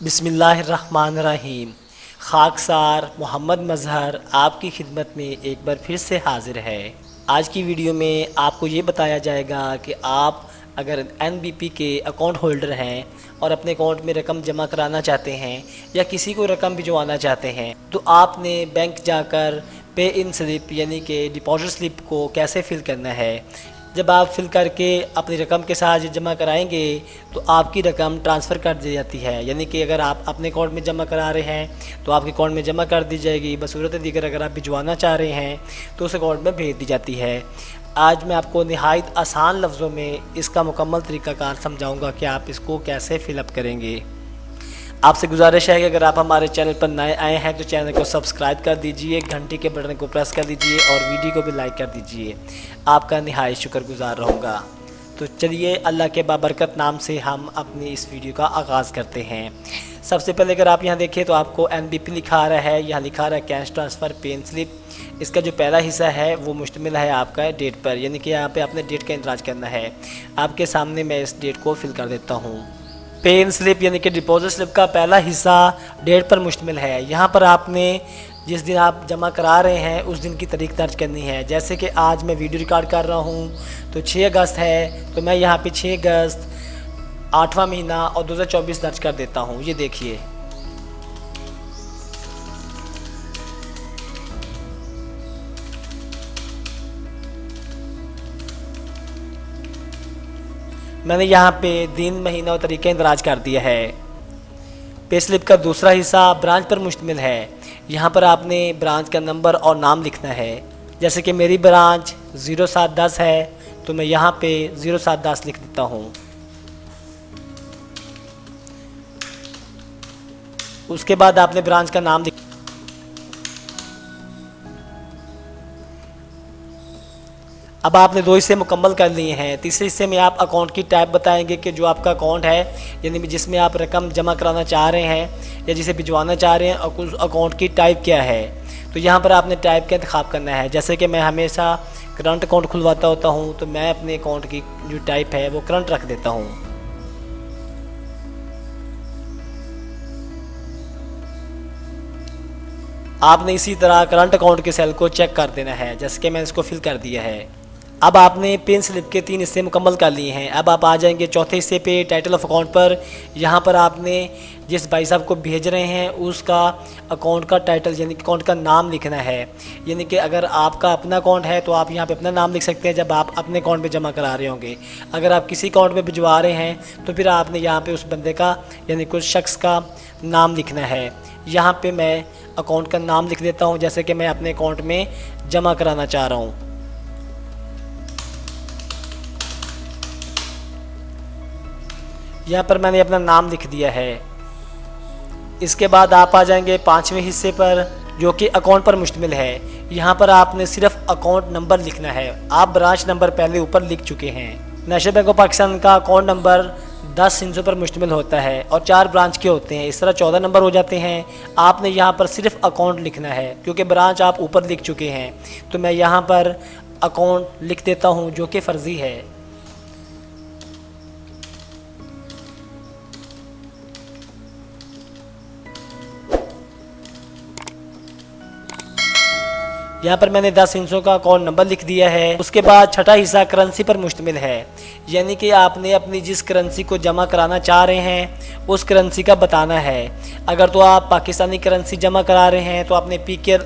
बिस्मिल्लाहिर्रहमानिर्रहीम। खाकसार मोहम्मद मज़हर आपकी खिदमत में एक बार फिर से हाज़िर है। आज की वीडियो में आपको ये बताया जाएगा कि आप अगर एनबीपी के अकाउंट होल्डर हैं और अपने अकाउंट में रकम जमा कराना चाहते हैं या किसी को रकम भिजवाना चाहते हैं तो आपने बैंक जाकर पे इन स्लिप यानी कि डिपॉजिट स्लिप को कैसे फ़िल करना है। जब आप फिल करके अपनी रकम के साथ जमा कराएंगे तो आपकी रकम ट्रांसफ़र कर दी जाती है, यानी कि अगर आप अपने अकाउंट में जमा करा रहे हैं तो आपके अकाउंट में जमा कर दी जाएगी। बसूरत दीगर अगर आप भिजवाना चाह रहे हैं तो उस अकाउंट में भेज दी जाती है। आज मैं आपको नहायत आसान लफ्ज़ों में इसका मुकम्मल तरीक़ाकार समझाऊँगा कि आप इसको कैसे फ़िलअप करेंगे। आपसे गुजारिश है कि अगर आप हमारे चैनल पर नए आए हैं तो चैनल को सब्सक्राइब कर दीजिए, घंटी के बटन को प्रेस कर दीजिए और वीडियो को भी लाइक कर दीजिए। आपका निहायत शुक्रगुजार रहूँगा। तो चलिए अल्लाह के बाबरकत नाम से हम अपनी इस वीडियो का आगाज़ करते हैं। सबसे पहले अगर आप यहाँ देखें तो आपको एनबीपी लिखा आ रहा है, यहाँ लिखा आ रहा है कैश ट्रांसफ़र पे इन स्लिप। इसका जो पहला हिस्सा है वो मुश्तमिल है आपका डेट पर, यानी कि यहाँ पे आपने डेट का इंतराज करना है। आपके सामने मैं इस डेट को फिल कर देता हूँ। पे इन स्लिप यानी कि डिपॉजिट स्लिप का पहला हिस्सा डेट पर मुश्तमिल है। यहाँ पर आपने जिस दिन आप जमा करा रहे हैं उस दिन की तारीख दर्ज करनी है। जैसे कि आज मैं वीडियो रिकॉर्ड कर रहा हूँ तो 6 अगस्त है, तो मैं यहाँ पे 6 अगस्त 8वां महीना और 2024 दर्ज कर देता हूँ। ये देखिए, मैंने यहाँ पे दिन, महीना और तारीख़ इंदराज कर दिया है। पे स्लिप का दूसरा हिस्सा ब्रांच पर मुश्तमिल है। यहाँ पर आपने ब्रांच का नंबर और नाम लिखना है। जैसे कि मेरी ब्रांच 0710 है तो मैं यहाँ पे 0710 लिख देता हूँ। उसके बाद आपने ब्रांच का नाम लिख अब आपने 2 हिस्से मुकम्मल कर लिए हैं। तीसरे हिस्से में आप अकाउंट की टाइप बताएंगे कि जो आपका अकाउंट है यानी जिसमें आप रकम जमा कराना चाह रहे हैं या जिसे भिजवाना चाह रहे हैं और उस अकाउंट की टाइप क्या है। तो यहाँ पर आपने टाइप का इंतखाब करना है। जैसे कि मैं हमेशा करंट अकाउंट खुलवाता होता हूँ तो मैं अपने अकाउंट की जो टाइप है वो करंट रख देता हूँ। आपने इसी तरह करंट अकाउंट के सेल को चेक कर देना है, जैसे कि मैंने इसको फिल कर दिया है। अब आपने पे इन स्लिप के 3 हिस्से मुकम्मल कर लिए हैं। अब आप आ जाएंगे चौथे हिस्से पे, टाइटल ऑफ अकाउंट पर। यहाँ पर आपने जिस भाई साहब को भेज रहे हैं उसका अकाउंट का टाइटल यानी अकाउंट का नाम लिखना है। यानी कि अगर आपका अपना अकाउंट है तो आप यहाँ पे अपना नाम लिख सकते हैं जब आप अपने अकाउंट में जमा करा रहे होंगे। अगर आप किसी अकाउंट में भिजवा रहे हैं तो फिर आपने यहाँ पे उस बंदे का यानी कुछ शख्स का नाम लिखना है। यहाँ पे मैं अकाउंट का नाम लिख देता हूँ, जैसे कि मैं अपने अकाउंट में जमा कराना चाह रहा हूँ। यहाँ पर मैंने अपना नाम लिख दिया है। इसके बाद आप आ जाएंगे 5वें हिस्से पर जो कि अकाउंट पर मुश्तमिल है। यहाँ पर आपने सिर्फ अकाउंट नंबर लिखना है। आप ब्रांच नंबर पहले ऊपर लिख चुके हैं। नेशनल बैंक ऑफ पाकिस्तान का अकाउंट नंबर 10 हिस्सों पर मुश्तमिल होता है और 4 ब्रांच के होते हैं, इस तरह 14 नंबर हो जाते हैं। आपने यहाँ पर सिर्फ अकाउंट लिखना है क्योंकि ब्रांच आप ऊपर लिख चुके हैं। तो मैं यहाँ पर अकाउंट लिख देता हूँ जो कि फ़र्ज़ी है। यहाँ पर मैंने 10 हिस्सों का अकाउंट नंबर लिख दिया है। उसके बाद छठा हिस्सा करेंसी पर मुश्तमिल है, यानी कि आपने अपनी जिस करेंसी को जमा कराना चाह रहे हैं उस करेंसी का बताना है। अगर तो आप पाकिस्तानी करेंसी जमा करा रहे हैं तो आपने पीके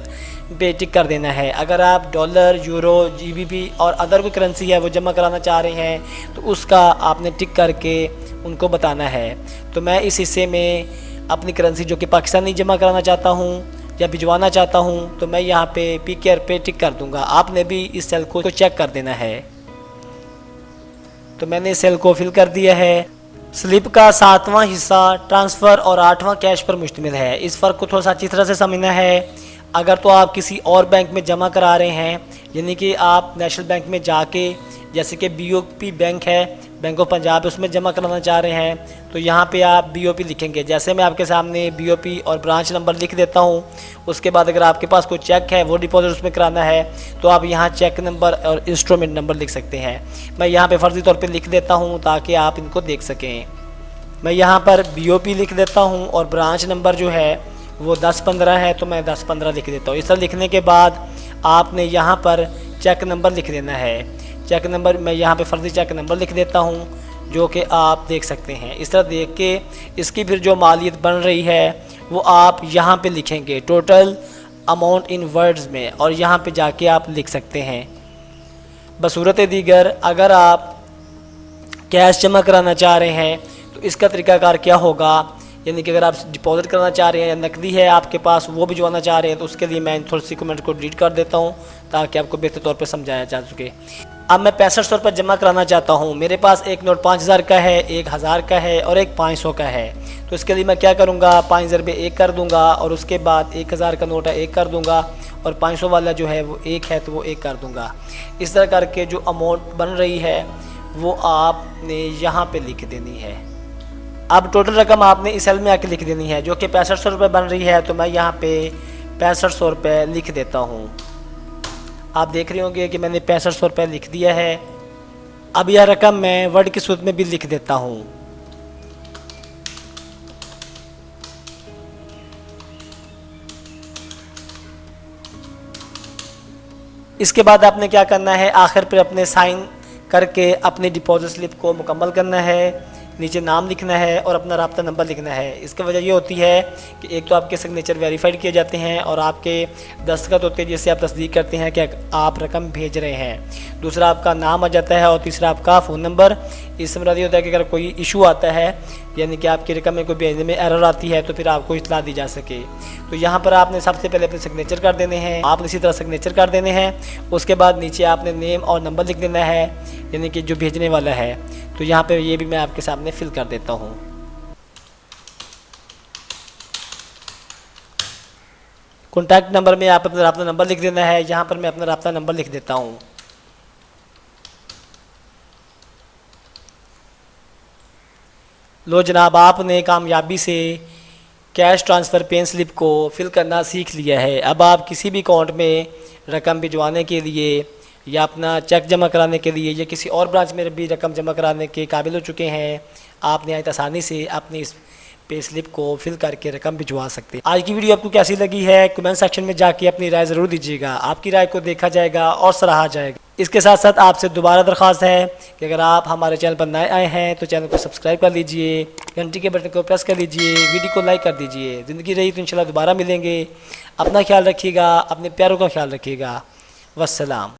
पे टिक कर देना है। अगर आप डॉलर, यूरो, जीबीपी और अदर कोई करेंसी है वो जमा कराना चाह रहे हैं तो उसका आपने टिक करके उनको बताना है। तो मैं इस हिस्से में अपनी करेंसी जो कि पाकिस्तानी जमा कराना चाहता हूँ या भिजवाना चाहता हूँ तो मैं यहाँ पे पीकेआर पे टिक कर दूँगा। आपने भी इस सेल को चेक कर देना है। तो मैंने सेल को फिल कर दिया है। स्लिप का 7वां हिस्सा ट्रांसफ़र और 8वां कैश पर मुश्तमिल है। इस फ़र्क को थोड़ा सा अच्छी तरह से समझना है। अगर तो आप किसी और बैंक में जमा करा रहे हैं यानी कि आप नेशनल बैंक में जाके, जैसे कि बीओपी बैंक है, बैंक ऑफ पंजाब, उसमें जमा कराना चाह रहे हैं तो यहाँ पे आप बीओपी लिखेंगे। जैसे मैं आपके सामने बीओपी और ब्रांच नंबर लिख देता हूँ। उसके बाद अगर आपके पास कोई चेक है वो डिपॉजिट उसमें कराना है तो आप यहाँ चेक नंबर और इंस्ट्रूमेंट नंबर लिख सकते हैं। मैं यहाँ पे फ़र्ज़ी तौर पे लिख देता हूँ ताकि आप इनको देख सकें। मैं यहाँ पर BOP लिख देता हूँ और ब्रांच नंबर जो है वो 1015 है, तो मैं 1015 लिख देता हूँ। इस तरह लिखने के बाद आपने यहाँ पर चेक नंबर लिख देना है। चेक नंबर मैं यहाँ पे फर्जी चेक नंबर लिख देता हूँ, जो कि आप देख सकते हैं। इस तरह देख के इसकी फिर जो मालियत बन रही है वो आप यहाँ पे लिखेंगे टोटल अमाउंट इन वर्ड्स में, और यहाँ पे जाके आप लिख सकते हैं। बसूरत दीगर अगर आप कैश जमा कराना चाह रहे हैं तो इसका तरीकाकार क्या होगा, यानी कि अगर आप डिपॉजिट करना चाह रहे हैं या नकदी है आपके पास वो भिजवाना चाह रहे हैं, तो उसके लिए मैं थोड़ी सी कमेंट को डिलीट कर देता हूँ ताकि आपको बेहतर तौर पे समझाया जा सके। अब मैं 6500 रुपये जमा कराना चाहता हूँ। मेरे पास एक नोट 5000 का है, 1000 का है और एक 500 का है। तो इसके लिए मैं क्या करूँगा, 5000 रुपये एक कर दूँगा और उसके बाद 1000 का नोट है एक कर दूँगा और 500 वाला जो है वो एक है तो वो एक कर दूँगा। इस तरह करके जो अमाउंट बन रही है वो आपने यहाँ पे लिख देनी है। अब टोटल रकम आपने इस सेल में आके लिख देनी है, जो कि 6500 रुपये बन रही है। तो मैं यहाँ पे 6500 रुपये लिख देता हूँ। आप देख रहे होंगे कि मैंने 6500 रुपये लिख दिया है। अब यह रकम मैं वर्ड की सूरत में भी लिख देता हूँ। इसके बाद आपने क्या करना है, आखिर पर अपने साइन करके अपनी डिपॉजिट स्लिप को मुकम्मल करना है। नीचे नाम लिखना है और अपना राब्ता नंबर लिखना है। इसकी वजह ये होती है कि एक तो आपके सिग्नेचर वेरीफाइड किए जाते हैं और आपके दस्तखत होते हैं जिससे आप तस्दीक करते हैं कि आप रकम भेज रहे हैं। दूसरा आपका नाम आ जाता है और तीसरा आपका फ़ोन नंबर। इससे मुराद ये होता है कि अगर कोई इशू आता है, यानी कि आपकी रकम में कोई भेजने में एरर आती है, तो फिर आपको इत्तला दी जा सके। तो यहाँ पर आपने सबसे पहले अपने सिग्नेचर कर देने हैं। आपने इसी तरह सिग्नेचर कर देने हैं। उसके बाद नीचे आपने नेम और नंबर लिख देना है, यानी कि जो भेजने वाला है। तो यहाँ पे ये भी मैं आपके सामने फिल कर देता हूँ। कॉन्टैक्ट नंबर में आप अपना राब्ता नंबर लिख देना है। यहाँ पर मैं अपना राब्ता नंबर लिख देता हूँ। लो जनाब, आपने कामयाबी से कैश ट्रांसफ़र पेन स्लिप को फिल करना सीख लिया है। अब आप किसी भी अकाउंट में रकम भिजवाने के लिए या अपना चेक जमा कराने के लिए या किसी और ब्रांच में भी रकम जमा कराने के काबिल हो चुके हैं। आप नहायत आसानी से अपनी इस पे स्लिप को फिल करके रकम भिजवा सकते हैं। आज की वीडियो आपको कैसी लगी है, कमेंट सेक्शन में जाके अपनी राय ज़रूर दीजिएगा। आपकी राय को देखा जाएगा और सराहा जाएगा। इसके साथ साथ आपसे दोबारा दरख्वास्त है कि अगर आप हमारे चैनल पर नए आए हैं तो चैनल को सब्सक्राइब कर लीजिए, घंटी के बटन को प्रेस कर लीजिए, वीडियो को लाइक कर दीजिए। ज़िंदगी रही तो इंशाल्लाह दोबारा मिलेंगे। अपना ख्याल रखिएगा, अपने प्यारों का ख्याल रखिएगा। वस्सलाम।